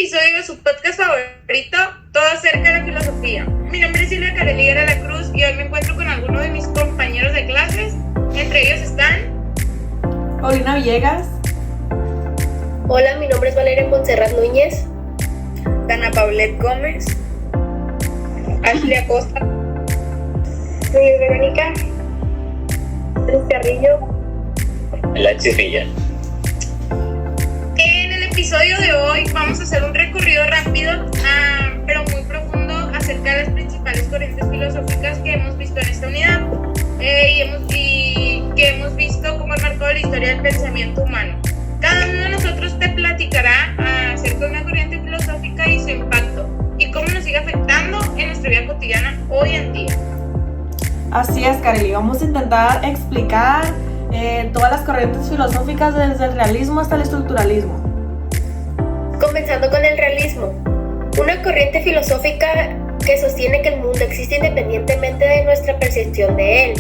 episodio de su podcast favorito, todo acerca de la filosofía. Mi nombre es Silvia Careliguera La Cruz y hoy me encuentro con algunos de mis compañeros de clases. Entre ellos están Paulina Villegas. Hola, mi nombre es Valeria Montserrat Núñez. Dana Paulette Gómez. Ashley Acosta. Soy Verónica. Luis Carrillo. Alexis Villa. En el episodio de hoy vamos a hacer un recorrido rápido, pero muy profundo acerca de las principales corrientes filosóficas que hemos visto en esta unidad y que hemos visto cómo han marcado la historia del pensamiento humano. Cada uno de nosotros te platicará acerca de una corriente filosófica y su impacto y cómo nos sigue afectando en nuestra vida cotidiana hoy en día. Así es, Kareli, vamos a intentar explicar todas las corrientes filosóficas desde el realismo hasta el estructuralismo. Comenzando con el realismo, una corriente filosófica que sostiene que el mundo existe independientemente de nuestra percepción de él.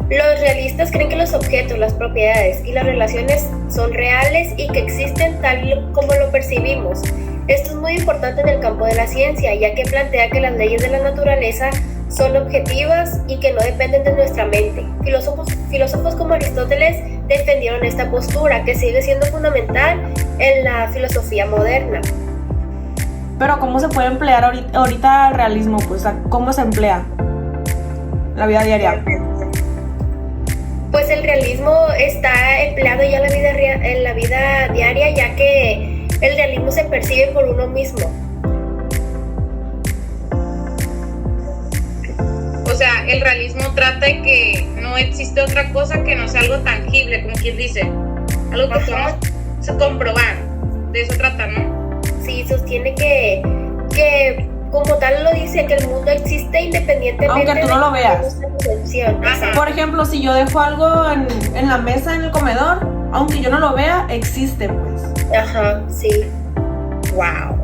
Los realistas creen que los objetos, las propiedades y las relaciones son reales y que existen tal como lo percibimos. Esto es muy importante en el campo de la ciencia, ya que plantea que las leyes de la naturaleza son objetivas y que no dependen de nuestra mente. Filósofos como Aristóteles defendieron esta postura, que sigue siendo fundamental en la filosofía moderna. Pero ¿cómo se puede emplear ahorita el realismo? Pues, ¿cómo se emplea en la vida diaria? Pues el realismo está empleado ya en la vida diaria, ya que el realismo se percibe por uno mismo. O sea, el realismo trata de que no existe otra cosa que no sea algo tangible, como quien dice, algo que podamos comprobar. De eso trata, ¿no? Sí, sostiene que como tal lo dice, que el mundo existe independientemente aunque tú no lo veas. de nuestra percepción. Por ejemplo, si yo dejo algo en la mesa, en el comedor, aunque yo no lo vea, existe, pues. Ajá, sí. Wow.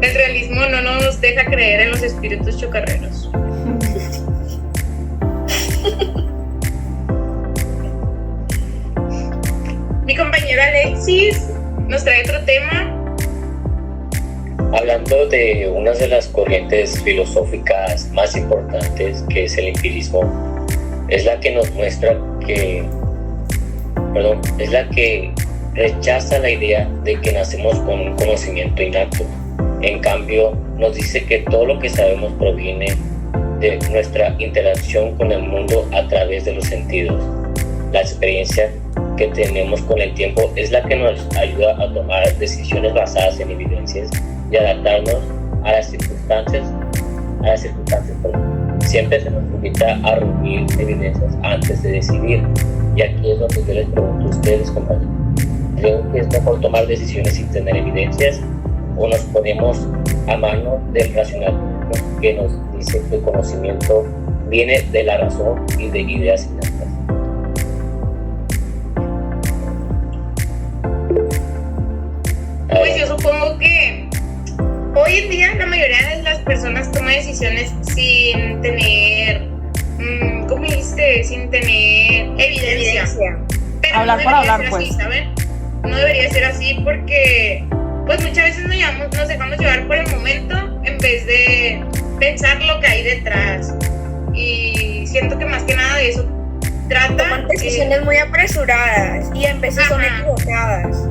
El realismo no nos deja creer en los espíritus chocarreros. Mi compañera Alexis nos trae otro tema. Hablando de una de las corrientes filosóficas más importantes, que es el empirismo, es la que nos muestra es la que rechaza la idea de que nacemos con un conocimiento innato. En cambio, nos dice que todo lo que sabemos proviene de nuestra interacción con el mundo a través de los sentidos. La experiencia que tenemos con el tiempo es la que nos ayuda a tomar decisiones basadas en evidencias y adaptarnos a las circunstancias. Siempre se nos invita a reunir evidencias antes de decidir. Y aquí es donde yo les pregunto a ustedes, compañeros, ¿creen que es mejor tomar decisiones sin tener evidencias o nos ponemos a mano del racionalismo que nos dice que el conocimiento viene de la razón y de ideas innatas? Pues yo supongo que hoy en día la mayoría de las personas toman decisiones sin tener, sin tener evidencia. Pero hablar no por hablar, ser pues. así, ¿saben? No debería ser así porque pues muchas veces nos dejamos llevar por el momento en vez de pensar lo que hay detrás. Y siento que más que nada de eso trata. Toman decisiones muy apresuradas y en veces son equivocadas.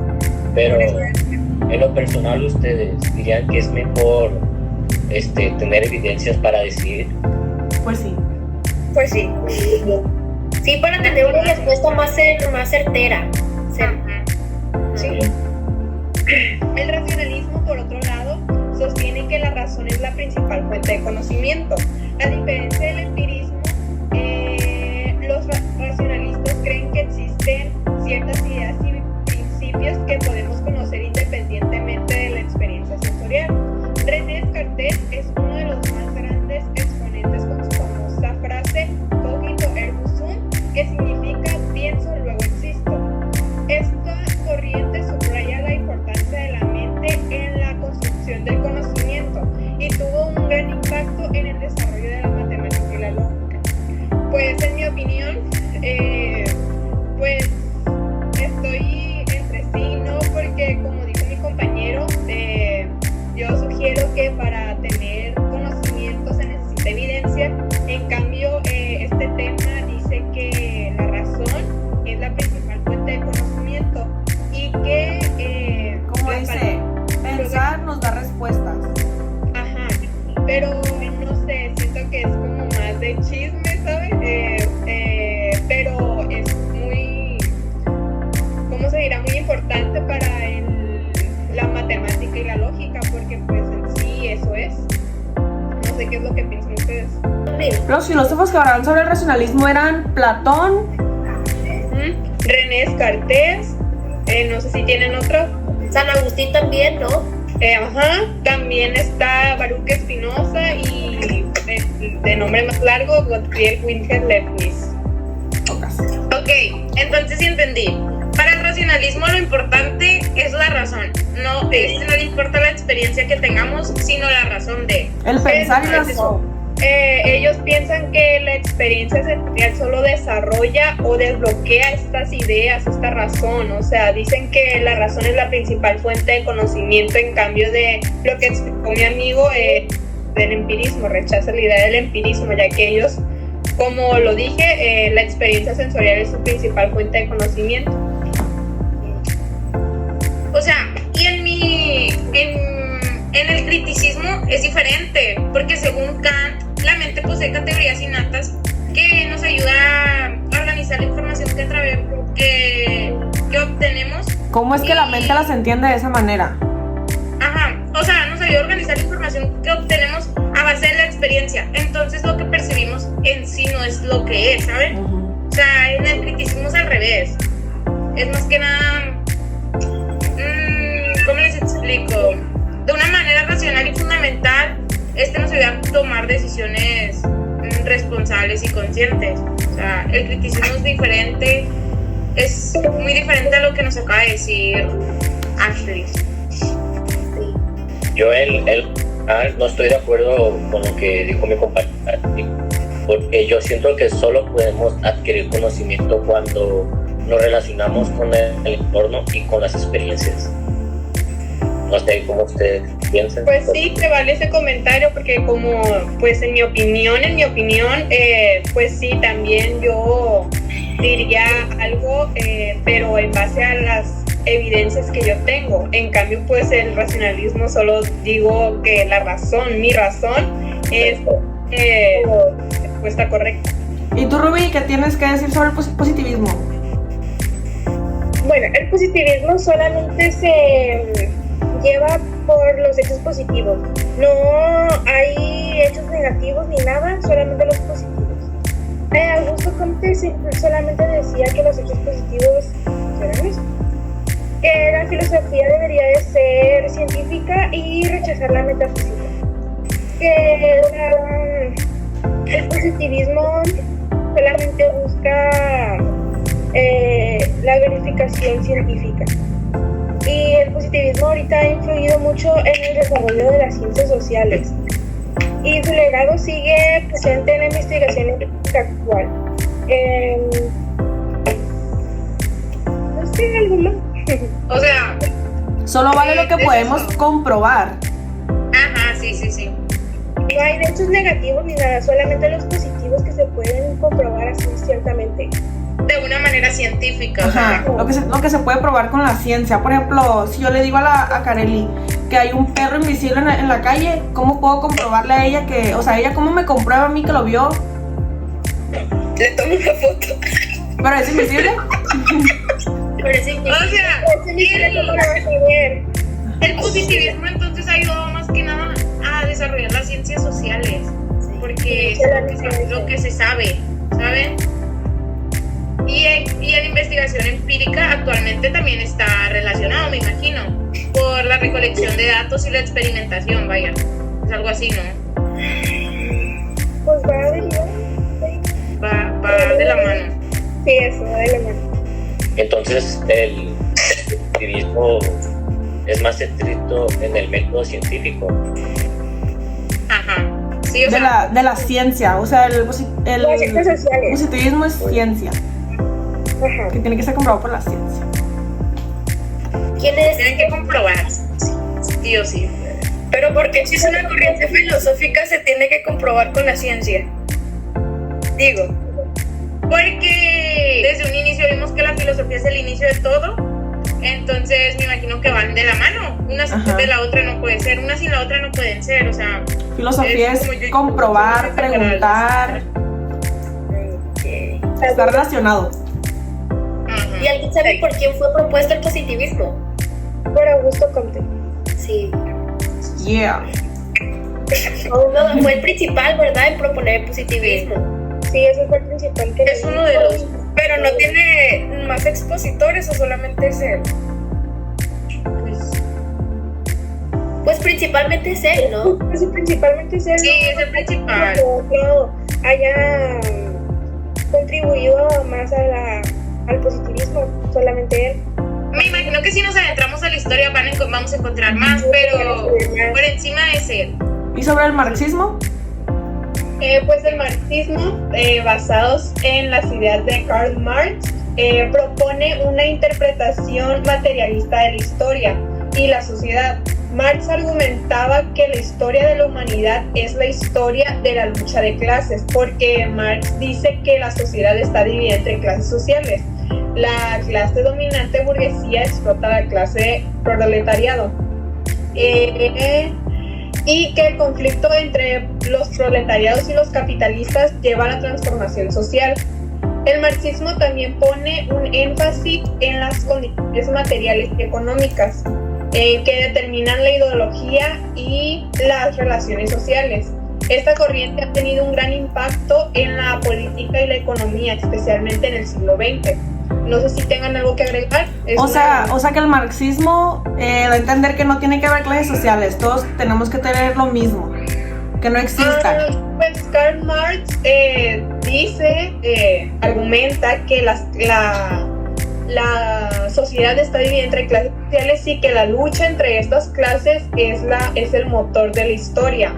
Pero en lo personal, ¿ustedes dirían que es mejor tener evidencias para decidir? Pues sí. Pues sí. Sí, para tener una respuesta más certera. Sí. El racionalismo, por otro lado, sostiene que la razón es la principal fuente de conocimiento. A diferencia del empirismo, los racionalistas creen que existen ciertas ideas y principios que podemos conocer independientemente de la experiencia sensorial. René Descartes es uno de los más grandes exponentes con su famosa frase cogito ergo sum, que significa pienso luego existo. Esta corriente subraya la importancia de la mente en la construcción del conocimiento y tuvo un gran impacto en el desarrollo de la matemática y la lógica. que hablaron sobre el racionalismo eran Platón, René Descartes, no sé si tienen otro. San Agustín también, ¿no? También está Baruch Spinoza y de nombre más largo, Gottfried Wilhelm Leibniz. Ok, entonces sí entendí. Para el racionalismo lo importante es la razón. No le importa la experiencia que tengamos, sino la razón de. el pensar y las... Ellos piensan que la experiencia sensorial solo desarrolla o desbloquea estas ideas, esta razón. O sea, dicen que la razón es la principal fuente de conocimiento, en cambio de lo que explicó mi amigo del empirismo. Rechaza la idea del empirismo, ya que ellos, como lo dije, la experiencia sensorial es su principal fuente de conocimiento. O sea, y en el criticismo es diferente, porque según Kant, la mente posee categorías innatas que nos ayuda a organizar la información que obtenemos. ¿Cómo es que la mente las entiende de esa manera? O sea, nos ayuda a organizar la información que obtenemos a base de la experiencia. Entonces lo que percibimos en sí no es lo que es, ¿saben? O sea, en el criticismo es al revés. Es más que nada... ¿cómo les explico? De una manera racional y fundamental, nos ayuda a tomar decisiones responsables y conscientes. O sea, el criticismo es diferente, es muy diferente a lo que nos acaba de decir Ashley. Yo no estoy de acuerdo con lo que dijo mi compañera, porque yo siento que solo podemos adquirir conocimiento cuando nos relacionamos con el entorno y con las experiencias. No sé cómo ustedes piensan. Pues sí, te vale ese comentario, porque como, pues en mi opinión, pues sí, también yo diría algo, pero en base a las evidencias que yo tengo. En cambio, pues el racionalismo solo digo que mi razón es respuesta correcta. ¿Y tú, Ruby, qué tienes que decir sobre el positivismo? Bueno, el positivismo solamente se lleva por los hechos positivos. No hay hechos negativos ni nada, solamente los positivos. Augusto Comte solamente decía que los hechos positivos eran eso. Que la filosofía debería de ser científica y rechazar la metafísica. Que el positivismo solamente busca la verificación científica. Y el positivismo ahorita ha influido mucho en el desarrollo de las ciencias sociales. Y su legado sigue presente en la investigación empírica actual. No sé, algo más. O sea... Solo vale lo que podemos comprobar. Sí. No hay hechos negativos ni nada, solamente los positivos que se pueden comprobar así ciertamente. De una manera científica. Ajá, O sea, lo que se puede probar con la ciencia. Por ejemplo, si yo le digo a Kareli que hay un perro invisible en la calle, ¿cómo puedo comprobarle a ella que, o sea, ella cómo me comprueba a mí que lo vio? le tomo una foto. ¿Pero es invisible? Pero sí, O sea, el positivismo entonces ayudó más que nada a desarrollar las ciencias sociales, porque es lo que se sabe, ¿saben? Y en investigación empírica actualmente también está relacionado, me imagino, por la recolección de datos y la experimentación, vaya. Es algo así, ¿no? Pues va de Va de la mano. Sí, eso, va de la mano. Entonces, el positivismo es más estricto en el método científico. Ajá. Sí, o sea, De la ciencia, o sea, el Las ciencias sociales. positivismo es ciencia, Ajá. que tiene que ser comprobado por la ciencia. ¿Quién es? tienen que comprobar, sí o sí. Pero porque si es una corriente filosófica se tiene que comprobar con la ciencia. Digo, Porque desde un inicio vimos que la filosofía es el inicio de todo, entonces me imagino que van de la mano. Una Ajá. de la otra no puede ser, una sin la otra no pueden ser, o sea... Filosofía Es es como yo- comprobar, como preguntar, está relacionado. Ajá. ¿Y alguien sabe por quién fue propuesto el positivismo? Por Augusto Comte. Sí. Yeah. No, fue el principal, ¿verdad? En proponer el positivismo. Sí, Sí, ese fue el principal que Es uno de los. Pero no tiene más expositores o solamente es él. Pues principalmente es él, ¿no? Pues sí, principalmente es él. Sí, es el principal. Otro haya contribuido más al positivismo, solamente él. Me imagino que si nos adentramos a la historia vamos a encontrar más, pero por encima es él. ¿Y sobre el marxismo? Pues el marxismo, basados en las ideas de Karl Marx, propone una interpretación materialista de la historia y la sociedad. Marx argumentaba que la historia de la humanidad es la historia de la lucha de clases, porque Marx dice que la sociedad está dividida entre clases sociales. La clase dominante burguesía explota a la clase proletariado. Y que el conflicto entre los proletariados y los capitalistas lleva a la transformación social. El marxismo también pone un énfasis en las condiciones materiales y económicas que determinan la ideología y las relaciones sociales. Esta corriente ha tenido un gran impacto en la política y la economía, especialmente en el siglo XX. No sé si tengan algo que agregar. O sea que el marxismo da a entender que no tiene que haber clases sociales, todos tenemos que tener lo mismo, que no exista. Pues Karl Marx argumenta que la sociedad está dividida entre clases sociales y que la lucha entre estas clases es el motor de la historia.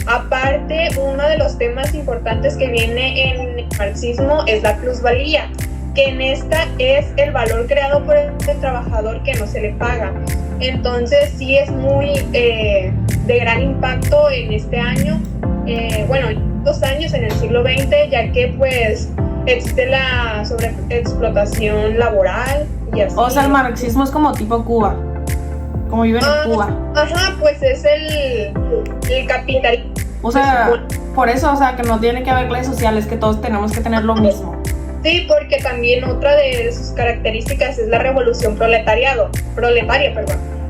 Aparte, uno de los temas importantes que viene en el marxismo es la plusvalía, que en esta es el valor creado por el trabajador que no se le paga. Entonces sí es muy de gran impacto en este año, en 2 años, en el siglo XX, ya que pues existe la sobreexplotación laboral y así. O sea, el marxismo es como tipo Cuba, como viven en Cuba. Ajá, pues es el capitalismo. O sea, por eso, o sea, que no tiene que haber clases sociales, que todos tenemos que tener lo mismo. Sí, porque también otra de sus características es la revolución proletaria,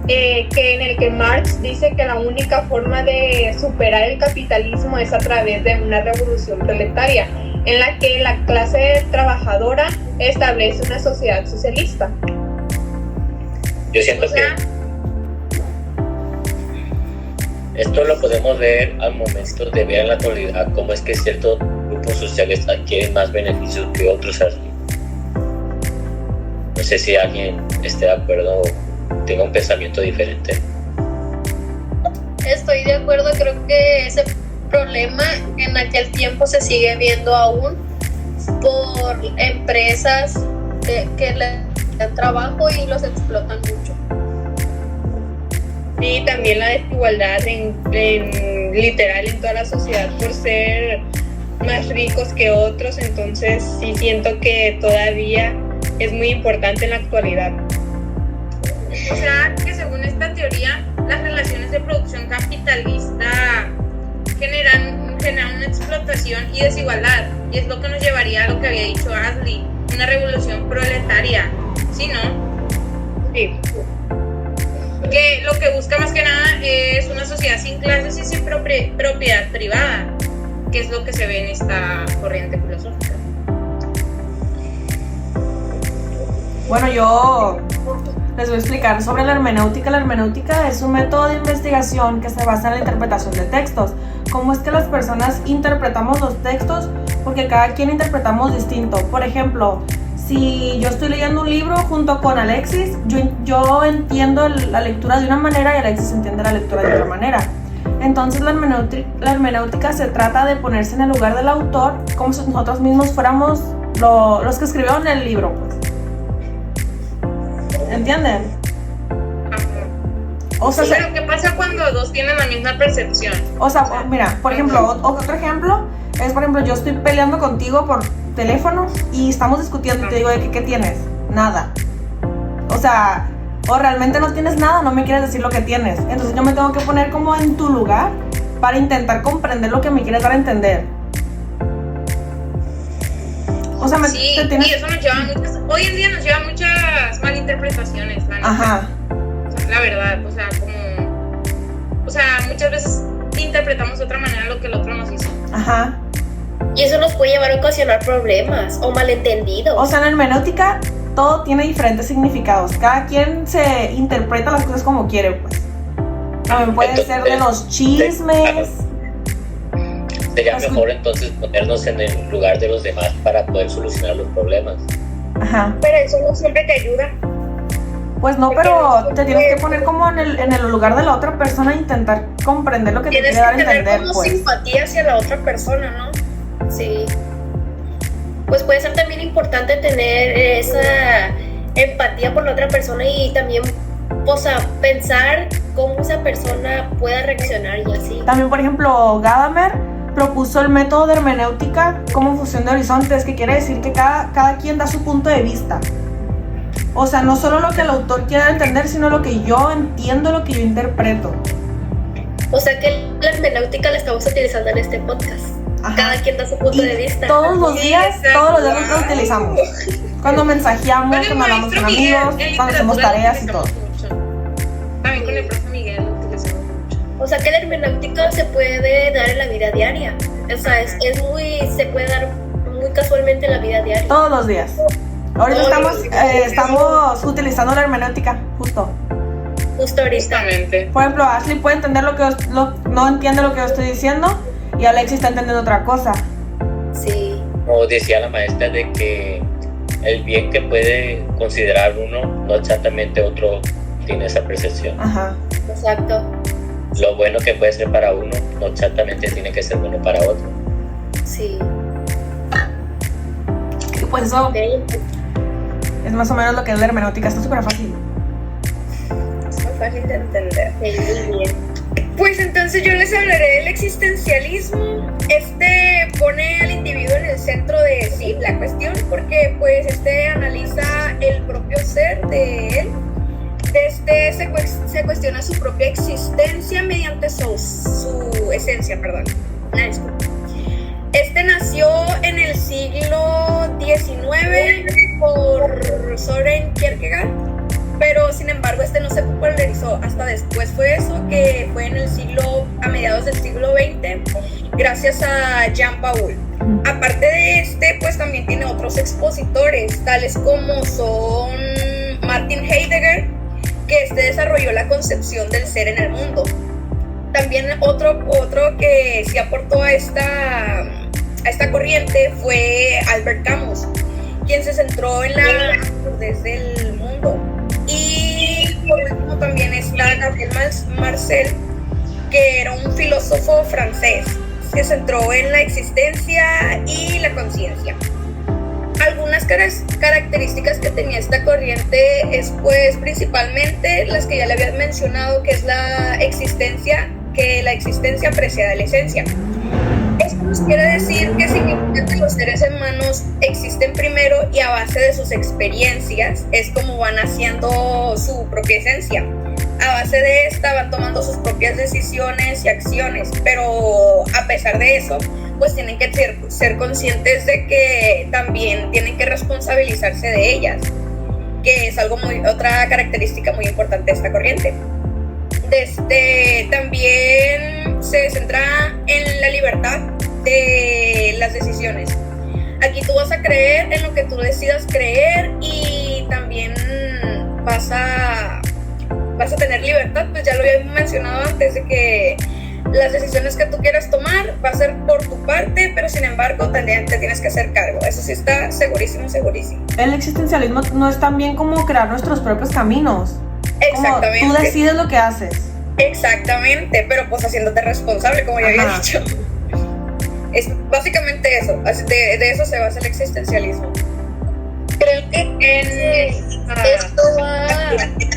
que en el que Marx dice que la única forma de superar el capitalismo es a través de una revolución proletaria, en la que la clase trabajadora establece una sociedad socialista. Yo siento que esto lo podemos ver al momento de ver en la actualidad cómo es que ciertos grupos sociales adquieren más beneficios que otros. No sé si alguien esté de acuerdo o tenga un pensamiento diferente. Estoy de acuerdo, creo que ese problema en aquel tiempo se sigue viendo aún por empresas que le dan trabajo y los explotan mucho. Y también la desigualdad literal en toda la sociedad por ser más ricos que otros, entonces sí siento que todavía es muy importante en la actualidad. O sea, que según esta teoría, las relaciones de producción capitalista generan una explotación y desigualdad, y es lo que nos llevaría a lo que había dicho Ashley, una revolución proletaria, ¿sí, no? Sí. Que lo que busca más que nada es una sociedad sin clases y sin propiedad privada, que es lo que se ve en esta corriente filosófica. Bueno, yo les voy a explicar sobre la hermenéutica. La hermenéutica es un método de investigación que se basa en la interpretación de textos. ¿Cómo es que las personas interpretamos los textos? Porque cada quien interpretamos distinto. Por ejemplo, si yo estoy leyendo un libro junto con Alexis, yo entiendo la lectura de una manera y Alexis entiende la lectura de otra manera. Entonces la hermenéutica se trata de ponerse en el lugar del autor, como si nosotros mismos fuéramos los que escribieron el libro, pues. ¿Entienden? O sea, pero ¿qué pasa cuando dos tienen la misma percepción? O sea, mira, por ejemplo, otro ejemplo es, por ejemplo, yo estoy peleando contigo por teléfono y estamos discutiendo y te digo de que ¿qué tienes? Nada. O sea, o realmente no tienes nada, no me quieres decir lo que tienes. Entonces yo me tengo que poner como en tu lugar para intentar comprender lo que me quieres dar a entender. O sea, sí, y eso nos lleva a hoy en día nos lleva a muchas malinterpretaciones, la neta. Ajá. O sea, la verdad, muchas veces interpretamos de otra manera lo que el otro nos hizo. Ajá. Y eso nos puede llevar a ocasionar problemas o malentendidos. O sea, en hermenéutica todo tiene diferentes significados. Cada quien se interpreta las cosas como quiere, pues. También puede ser de los chismes. Sería mejor entonces ponernos en el lugar de los demás para poder solucionar los problemas. Ajá. Pero eso no siempre te ayuda. Pues no, pero te tienes que poner como en el lugar de la otra persona e intentar comprender lo que te Tienes quiere dar a que tener entender, como pues. simpatía hacia la otra persona, ¿no? Sí. Pues puede ser también importante tener esa empatía por la otra persona y también, o sea, pensar cómo esa persona pueda reaccionar y así. También, por ejemplo, Gadamer propuso el método de hermenéutica como fusión de horizontes, que quiere decir que cada quien da su punto de vista. O sea, no solo lo que el autor quiera entender, sino lo que yo entiendo, lo que yo interpreto. O sea que la hermenéutica la estamos utilizando en este podcast. Ajá. Cada quien da su punto Y de vista. todos los Sí, días exacto. lo utilizamos. Cuando mensajeamos, Con el cuando hablamos maestro con Miguel, amigos, en cuando hacemos literatura tareas y lo todo. utilizamos mucho. También con el profe Miguel lo utilizamos mucho. O sea que la hermenéutica se puede dar en la vida diaria. O sea, se puede dar muy casualmente en la vida diaria. Todos los días. Ahorita estamos utilizando la hermenéutica, justo. Justo ahorita. Justamente. Por ejemplo, Ashley puede entender no entiende lo que yo estoy diciendo y Alexis está entendiendo otra cosa. Sí. Como decía la maestra, de que el bien que puede considerar uno, no exactamente otro tiene esa percepción. Ajá. Exacto. Lo bueno que puede ser para uno, no exactamente tiene que ser bueno para otro. Sí. Y pues eso Ok. es más o menos lo que es la hermenéutica. Está súper fácil. Es muy fácil de entender. Sí, muy bien. Pues entonces yo les hablaré del existencialismo. Este pone al individuo en el centro de sí, la cuestión, porque pues este analiza el propio ser de él. Se cuestiona su propia existencia mediante su esencia, perdón. Disculpa. Este nació en el siglo XIX por Søren Kierkegaard, pero sin embargo este no se popularizó hasta después. Fue eso que fue a mediados del siglo XX, gracias a Jean Paul. Aparte de este, pues también tiene otros expositores, tales como son Martin Heidegger, que desarrolló la concepción del ser en el mundo. También otro que sí aportó a esta corriente fue Albert Camus, quien se centró en la absurdez del mundo. Y por último también está Gabriel Marcel, que era un filósofo francés, se centró en la existencia y la conciencia. Algunas características que tenía esta corriente es pues principalmente las que ya le había mencionado, que es que la existencia precede a la esencia. Esto nos quiere decir que significa que los seres humanos existen primero y a base de sus experiencias es como van haciendo su propia esencia. A base de esta van tomando sus propias decisiones y acciones, pero a pesar de eso, pues tienen que ser conscientes de que también tienen que responsabilizarse de ellas, que es otra característica muy importante de esta corriente. También se centra en la libertad de las decisiones. Aquí tú vas a creer en lo que tú decidas creer y también vas a tener libertad, pues ya lo había mencionado antes, de que las decisiones que tú quieras tomar va a ser por tu parte, pero sin embargo te tienes que hacer cargo. Eso sí está segurísimo. El existencialismo no es tan bien como crear nuestros propios caminos. Exactamente. Como tú decides lo que haces. Exactamente, pero pues haciéndote responsable, como ya había dicho. Es básicamente eso, de eso se basa el existencialismo. Creo que esto va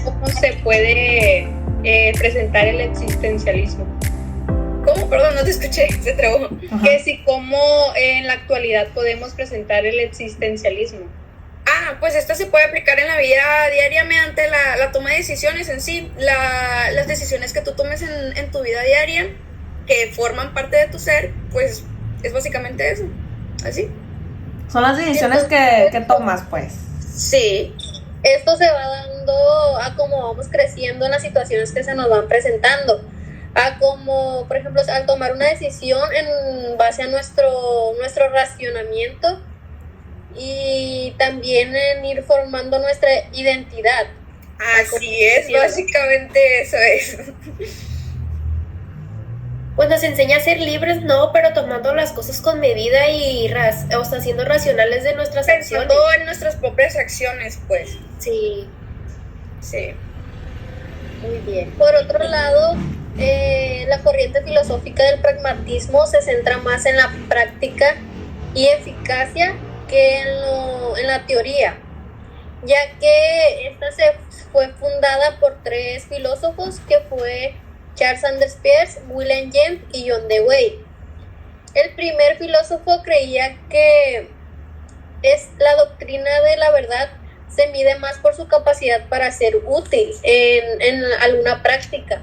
cómo se puede presentar el existencialismo. ¿Cómo? Perdón, no te escuché, se trabó. Que si cómo en la actualidad podemos presentar el existencialismo. Pues esto se puede aplicar en la vida diaria mediante la toma de decisiones en sí, las decisiones que tú tomes en tu vida diaria, que forman parte de tu ser, pues es básicamente eso, así. Son las decisiones que tomas, pues. Sí. Esto se va dando a cómo vamos creciendo en las situaciones que se nos van presentando. a como, por ejemplo, al tomar una decisión en base a nuestro racionamiento y también en ir formando nuestra identidad. Así es, básicamente eso es. Pues nos enseña a ser libres, no, pero tomando las cosas con medida y siendo racionales de nuestras acciones. Pensando en nuestras propias acciones, pues. Sí, Sí. muy bien. Por otro lado, la corriente filosófica del pragmatismo se centra más en la práctica y eficacia que en la teoría, ya que esta se fue fundada por 3 filósofos que fue Charles Sanders Peirce, William James y John Dewey. El primer filósofo creía que la doctrina de la verdad se mide más por su capacidad para ser útil en alguna práctica.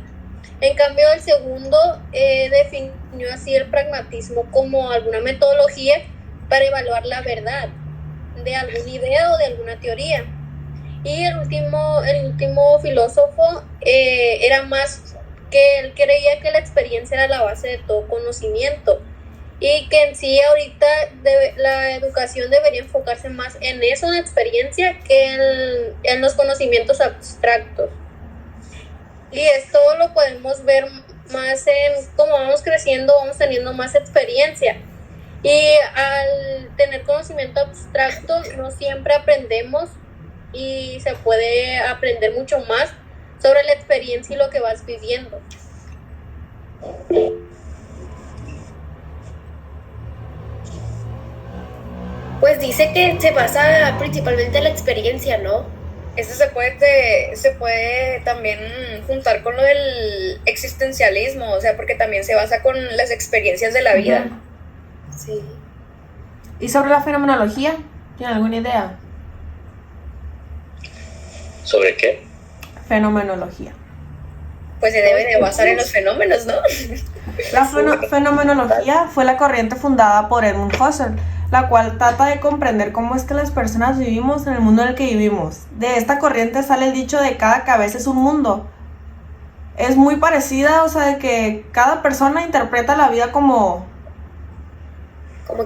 En cambio, el segundo definió así el pragmatismo como alguna metodología para evaluar la verdad de alguna idea o de alguna teoría. Y el último filósofo era más que él creía que la experiencia era la base de todo conocimiento y que en sí ahorita la educación debería enfocarse más en eso, en la experiencia, que en los conocimientos abstractos. Y esto lo podemos ver más en cómo vamos creciendo, vamos teniendo más experiencia. Y al tener conocimiento abstracto no siempre aprendemos y se puede aprender mucho más sobre la experiencia y lo que vas viviendo. Pues dice que se basa principalmente en la experiencia, ¿no? Esto se puede también juntar con lo del existencialismo, o sea, porque también se basa con las experiencias de la vida. Sí. ¿Y sobre la fenomenología? ¿Tienen alguna idea? ¿Sobre qué? Fenomenología. Pues se debe de basar en los fenómenos, ¿no? La fenomenología fue la corriente fundada por Edmund Husserl, la cual trata de comprender cómo es que las personas vivimos en el mundo en el que vivimos. De esta corriente sale el dicho de cada cabeza es un mundo. Es muy parecida, o sea, de que cada persona interpreta la vida como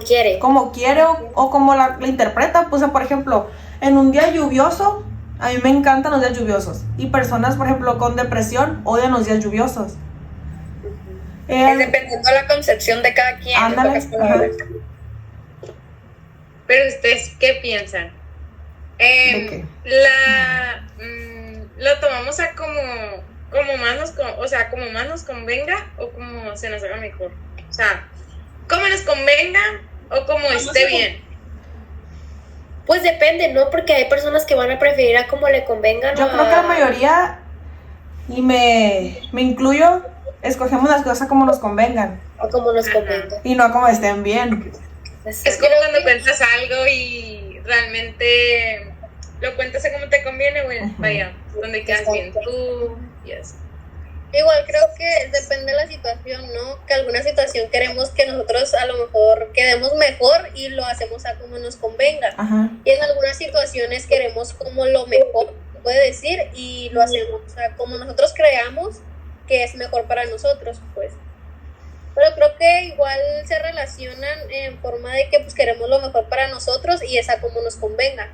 quiere. Como quiere o como la interpreta. Pues, por ejemplo, en un día lluvioso, a mí me encantan los días lluviosos. Y personas, por ejemplo, con depresión odian los días lluviosos. Es dependiendo de la concepción de cada quien. Ándale, Pero ustedes, ¿qué piensan? ¿De qué? ¿Lo tomamos a como más nos convenga o como se nos haga mejor? O sea, ¿cómo nos convenga o como esté bien? Pues depende, ¿no? Porque hay personas que van a preferir a como le convenga. Yo creo que la mayoría, y me incluyo, escogemos las cosas como nos convengan. O como nos convenga. Y no como estén bien. Es como cuando cuentas algo y realmente lo cuentas a como te conviene, bueno, vaya, donde quedas bien tú y así. Igual creo que depende de la situación, ¿no? Que alguna situación queremos que nosotros a lo mejor quedemos mejor y lo hacemos a como nos convenga. Ajá. Y en algunas situaciones queremos como lo mejor, puede decir, y lo hacemos, o sea, como nosotros creamos que es mejor para nosotros, pues. Pero creo que igual se relacionan en forma de que pues queremos lo mejor para nosotros y es a como nos convenga.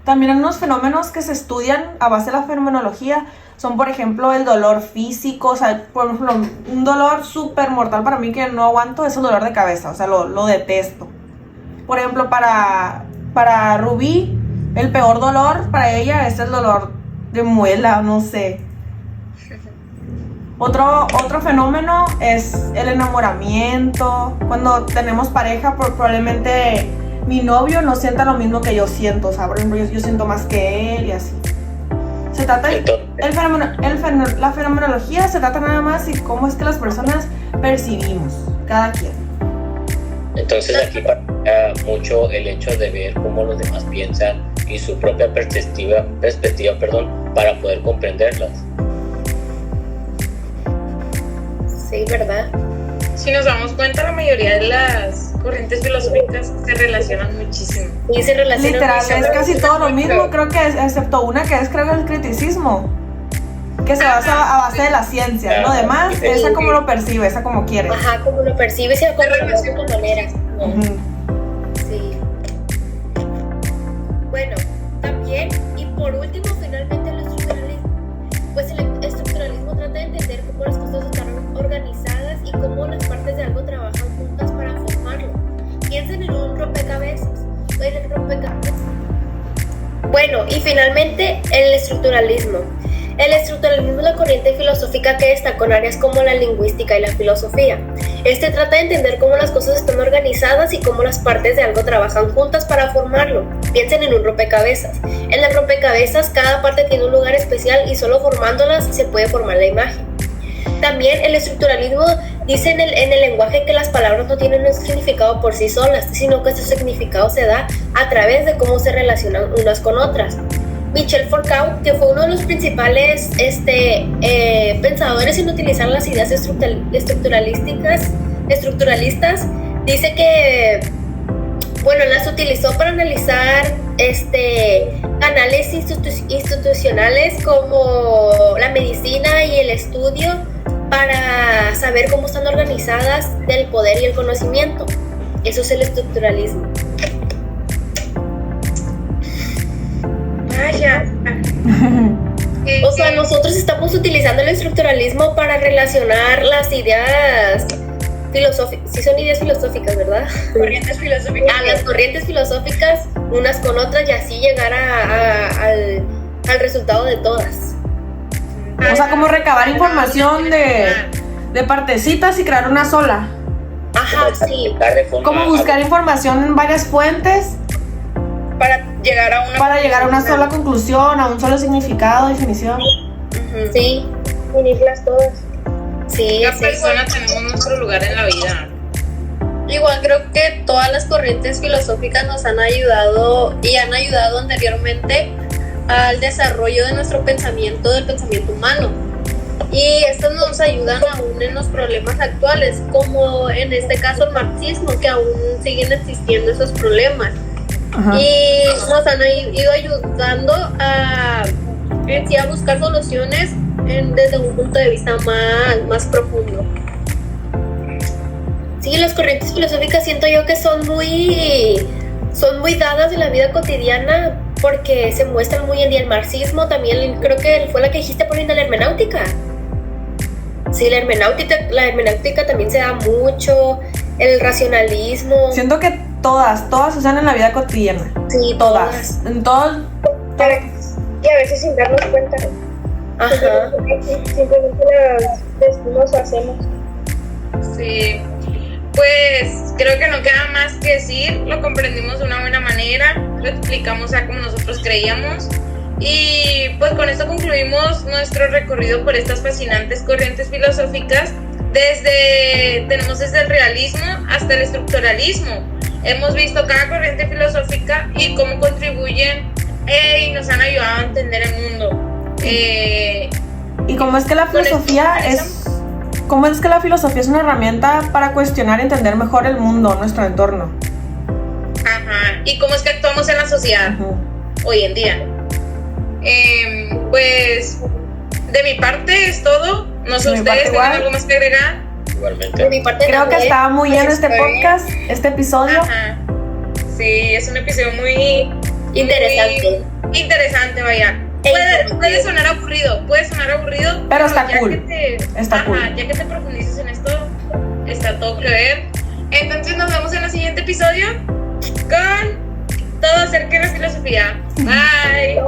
También hay unos fenómenos que se estudian a base de la fenomenología. Son, por ejemplo, el dolor físico. O sea, por ejemplo, un dolor súper mortal para mí que no aguanto es el dolor de cabeza. O sea, lo detesto. Por ejemplo, para Rubí, el peor dolor para ella es el dolor de muela, no sé. Otro fenómeno es el enamoramiento. Cuando tenemos pareja, probablemente mi novio no sienta lo mismo que yo siento. O sea, por ejemplo, yo siento más que él y así. Se trata la fenomenología se trata nada más de cómo es que las personas percibimos, cada quien. Entonces aquí participa mucho el hecho de ver cómo los demás piensan y su propia perspectiva, para poder comprenderlas. Sí, ¿verdad? Si nos damos cuenta, la mayoría de las corrientes filosóficas se relacionan muchísimo. Y se relacionan literal, mucho. es casi todo lo mismo, creo que excepto una que es, creo que el criticismo. que se basa a base de la ciencia. Lo demás, esa como lo percibe, esa como quiere. Ajá, como lo percibes y como lo ves de tu manera. Ujú. Sí. Bueno, también, y por último, finalmente el estructuralismo. Pues el estructuralismo trata de entender cómo las cosas están organizadas y cómo las partes de algo trabajan juntas para formarlo. Piensen en un rompecabezas. Bueno, y finalmente el estructuralismo. El estructuralismo es la corriente filosófica que destacó en áreas como la lingüística y la filosofía. Este trata de entender cómo las cosas están organizadas y cómo las partes de algo trabajan juntas para formarlo. Piensen en un rompecabezas. En el rompecabezas cada parte tiene un lugar especial y solo formándolas se puede formar la imagen. También el estructuralismo dice en el lenguaje que las palabras no tienen un significado por sí solas, sino que su significado se da a través de cómo se relacionan unas con otras. Michel Foucault, que fue uno de los principales pensadores en utilizar las ideas estructuralistas, dice que las utilizó para analizar canales institucionales como la medicina y el estudio para saber cómo están organizadas el poder y el conocimiento. Eso es el estructuralismo. Vaya. O sea, nosotros estamos utilizando el estructuralismo para relacionar las ideas filosóficas. Sí son ideas filosóficas, ¿verdad? Corrientes filosóficas. Las corrientes filosóficas unas con otras y así llegar al resultado de todas. O sea, como recabar información de partecitas y crear una sola. Ajá, sí. Como buscar información en varias fuentes Para llegar a una sola conclusión, a un solo significado, definición. Sí. Unirlas todas. Sí, Cada persona tenemos nuestro lugar en la vida. Igual creo que todas las corrientes filosóficas nos han ayudado y han ayudado anteriormente al desarrollo de nuestro pensamiento, del pensamiento humano. Y estas nos ayudan aún en los problemas actuales, como en este caso el marxismo, que aún siguen existiendo esos problemas. Ajá. Y nos han ido ayudando a buscar soluciones desde un punto de vista más profundo. Sí, las corrientes filosóficas siento yo que son muy dadas en la vida cotidiana porque se muestran muy en día. El marxismo también, creo que fue la que dijiste poniendo la hermenéutica. Sí, la hermenéutica también se da mucho, el racionalismo. Siento que todas se usan en la vida cotidiana. Sí, Todas. En todo. Y a veces sin darnos cuenta. Ajá. Simplemente las decimos o hacemos. Sí, pues creo que no queda más que decir, lo comprendimos de una buena manera, lo explicamos como nosotros creíamos y pues con esto concluimos nuestro recorrido por estas fascinantes corrientes filosóficas. Tenemos desde el realismo hasta el estructuralismo. Hemos visto cada corriente filosófica y cómo contribuyen y nos han ayudado a entender el mundo. Y cómo es que la filosofía es una herramienta para cuestionar y entender mejor el mundo, nuestro entorno. Ajá. Y cómo es que actuamos en la sociedad hoy en día. Pues de mi parte es todo. No sé ustedes tienen algo más que agregar. Igualmente. De mi parte Creo que también. estaba muy bien este podcast, este episodio. Ajá. Sí, es un episodio muy Interesante. muy interesante, vaya. Puede sonar aburrido, Pero está cool. Está cool. Ya que te profundices en esto, está todo que ver. Entonces nos vemos en el siguiente episodio con todo acerca de la filosofía. Bye. Bye.